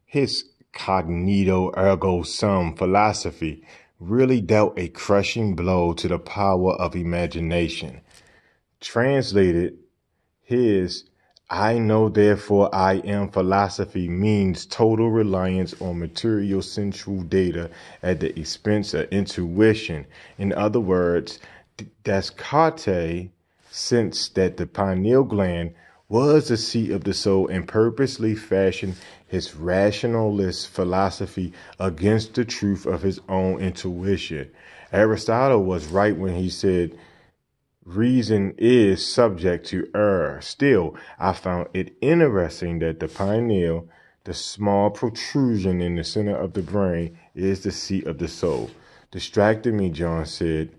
His cognito ergo sum philosophy really dealt a crushing blow to the power of imagination. Translated, his I know therefore I am philosophy means total reliance on material sensual data at the expense of intuition. In other words, Descartes sensed that the pineal gland was the seat of the soul and purposely fashioned his rationalist philosophy against the truth of his own intuition. Aristotle was right when he said reason is subject to error. Still, I found it interesting that the pineal, the small protrusion in the center of the brain, is the seat of the soul. Distracted me, John said.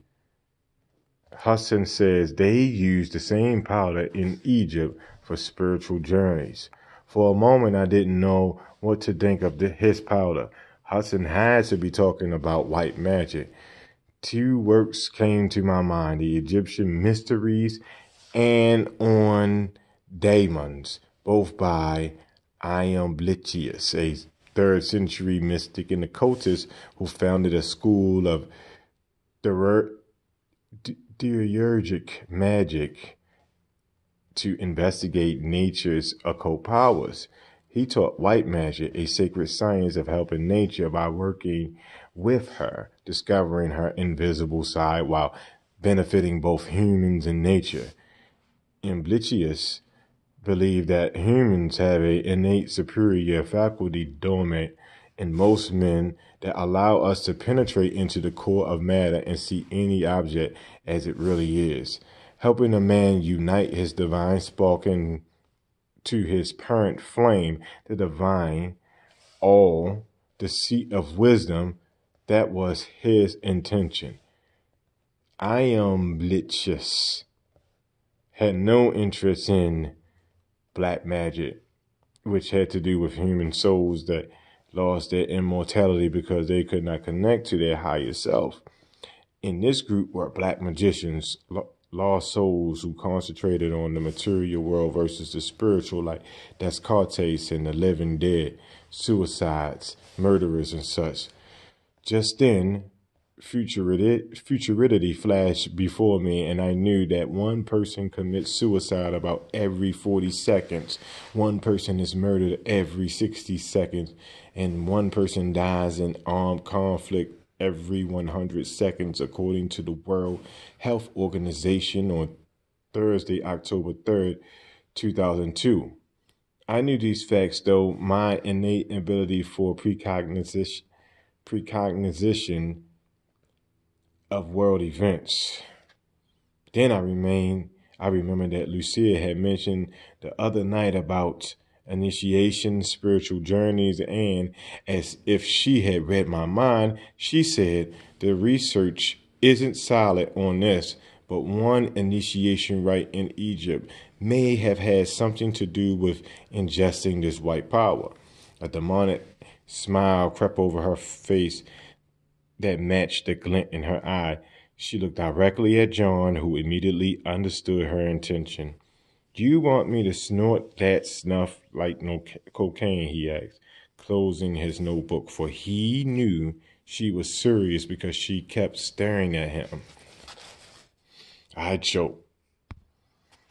Hudson says they used the same powder in Egypt for spiritual journeys. For a moment, I didn't know what to think of his powder. Hudson had to be talking about white magic. Two works came to my mind, the Egyptian Mysteries and On Daemons, both by Iamblichus, a 3rd century mystic and occultist who founded a school of Demiurgic magic to investigate nature's occult powers. He taught white magic, a sacred science of helping nature by working with her, discovering her invisible side while benefiting both humans and nature. Iamblichus believed that humans have an innate superior faculty dormant in most men that allow us to penetrate into the core of matter and see any object as it really is, helping a man unite his divine spark into his parent flame, the divine, all, the seat of wisdom. That was his intention. Iamblichus had no interest in black magic, which had to do with human souls that lost their immortality because they could not connect to their higher self. In this group were black magicians, lost souls who concentrated on the material world versus the spiritual, like Descartes and the living dead, suicides, murderers, and such. Just then, futurity flashed before me, and I knew that one person commits suicide about every 40 seconds, one person is murdered every 60 seconds, and one person dies in armed conflict every 100 seconds, according to the World Health Organization on Thursday, October 3rd, 2002. I knew these facts, though my innate ability for precognition of world events. Then I remember that Lucia had mentioned the other night about initiation, spiritual journeys, and as if she had read my mind, she said the research isn't solid on this, but one initiation rite in Egypt may have had something to do with ingesting this white power. A demonic smile crept over her face that matched the glint in her eye. She looked directly at John, who immediately understood her intention. "Do you want me to snort that snuff like no cocaine?" he asked, closing his notebook, for he knew she was serious because she kept staring at him. I choked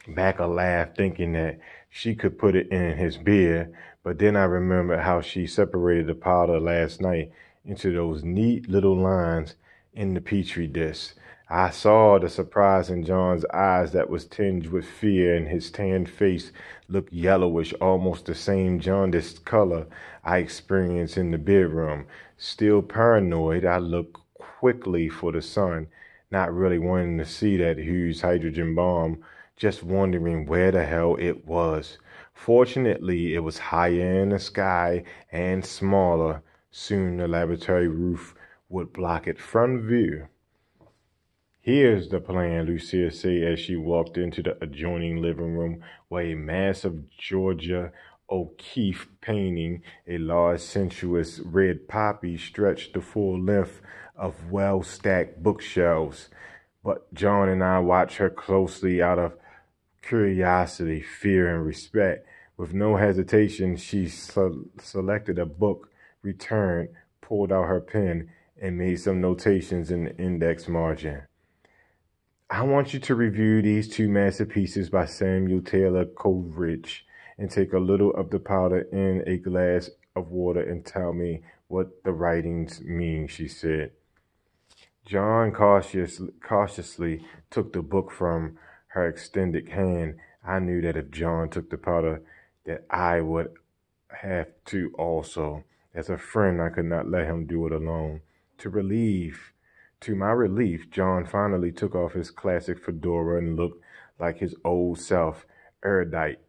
back a laugh, thinking that she could put it in his beer, but then I remembered how she separated the powder last night into those neat little lines in the petri dish. I saw the surprise in John's eyes that was tinged with fear, and his tanned face looked yellowish, almost the same jaundiced color I experienced in the bedroom. Still paranoid, I looked quickly for the sun, not really wanting to see that huge hydrogen bomb, just wondering where the hell it was. Fortunately, it was higher in the sky and smaller. Soon the laboratory roof would block it from view. "Here's the plan," Lucia said as she walked into the adjoining living room where a massive Georgia O'Keeffe painting, a large sensuous red poppy, stretched the full length of well-stacked bookshelves. But John and I watched her closely out of curiosity, fear, and respect. With no hesitation, she selected a book, returned, pulled out her pen, and made some notations in the index margin. I want you to review these two masterpieces by Samuel Taylor Coleridge and take a little of the powder in a glass of water and tell me what the writings mean, she said. John cautiously took the book from her extended hand. I knew that if John took the powder, that I would have to also. As a friend, I could not let him do it alone. To my relief, John finally took off his classic fedora and looked like his old self, erudite,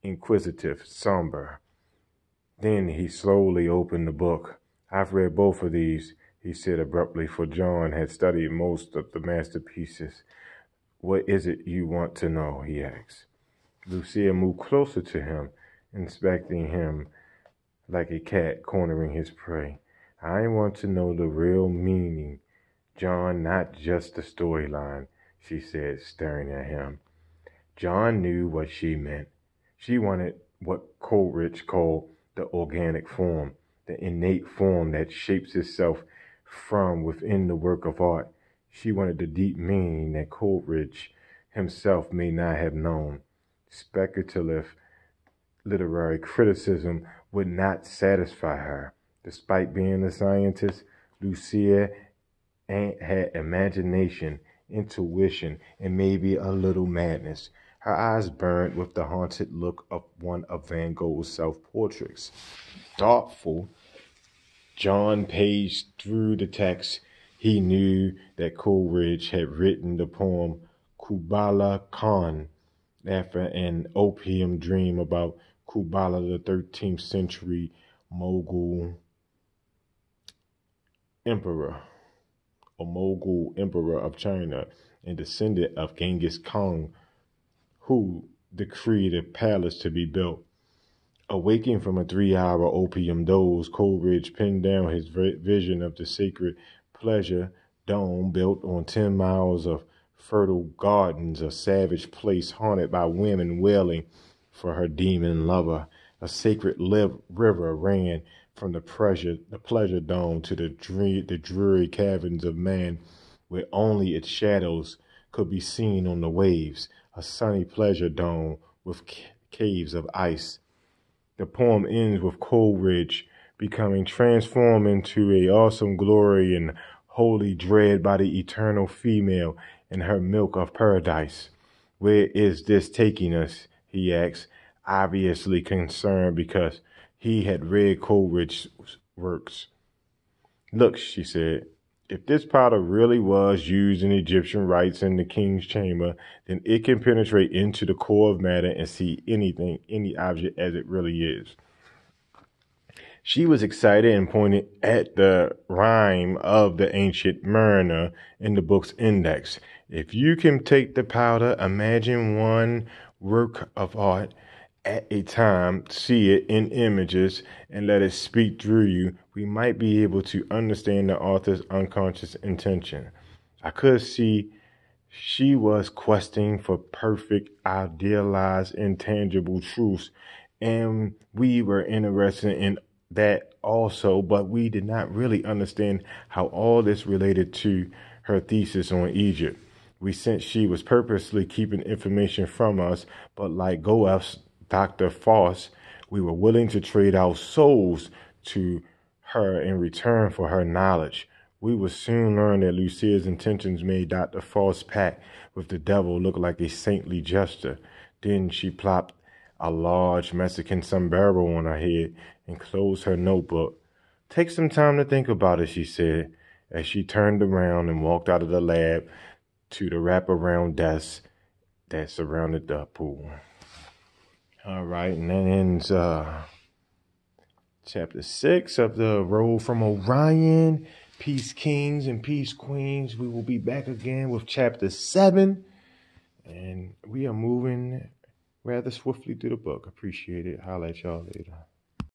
inquisitive, somber. Then he slowly opened the book. I've read both of these, he said abruptly, for John had studied most of the masterpieces. What is it you want to know? He asked. Lucia moved closer to him, inspecting him like a cat cornering his prey. I want to know the real meaning, John, not just the storyline, she said, staring at him. John knew what she meant. She wanted what Coleridge called the organic form, the innate form that shapes itself from within the work of art. She wanted the deep meaning that Coleridge himself may not have known. Speculative literary criticism would not satisfy her. Despite being a scientist, Lucia had imagination, intuition, and maybe a little madness. Her eyes burned with the haunted look of one of Van Gogh's self-portraits. Thoughtful, John paged through the text. He knew that Coleridge had written the poem Kubala Khan after an opium dream about Kubala, the 13th century Mogul emperor of China and descendant of Genghis Khan, who decreed a palace to be built. Awaking from a 3-hour opium doze, Coleridge penned down his vision of the sacred pleasure dome built on 10 miles of fertile gardens, a savage place haunted by women wailing for her demon lover. A sacred river ran from the pleasure dome to the dreary caverns of man, where only its shadows could be seen on the waves. A sunny pleasure dome with caves of ice. The poem ends with Coleridge becoming transformed into an awesome glory and holy dread by the eternal female in her milk of paradise. Where is this taking us? He asked, obviously concerned because he had read Coleridge's works. Look, she said, if this powder really was used in Egyptian rites in the king's chamber, then it can penetrate into the core of matter and see any object as it really is. She was excited and pointed at the rhyme of the ancient mariner in the book's index. If you can take the powder, imagine one work of art at a time, see it in images, and let it speak through you, we might be able to understand the author's unconscious intention. I could see she was questing for perfect, idealized, intangible truths, and we were interested in that also, but we did not really understand how all this related to her thesis on Egypt. We sensed she was purposely keeping information from us, but like Goeth's Dr. Faust, we were willing to trade our souls to her in return for her knowledge. We would soon learn that Lucia's intentions made Dr. Faust's pact with the devil look like a saintly gesture. Then she plopped a large Mexican sombrero on her head and closed her notebook. Take some time to think about it, she said, as she turned around and walked out of the lab to the wraparound desk that surrounded the pool. All right, and that ends chapter 6 of the Road from Orion. Peace Kings and Peace Queens. We will be back again with chapter 7. And we are moving rather swiftly through the book. Appreciate it. Holla at y'all later.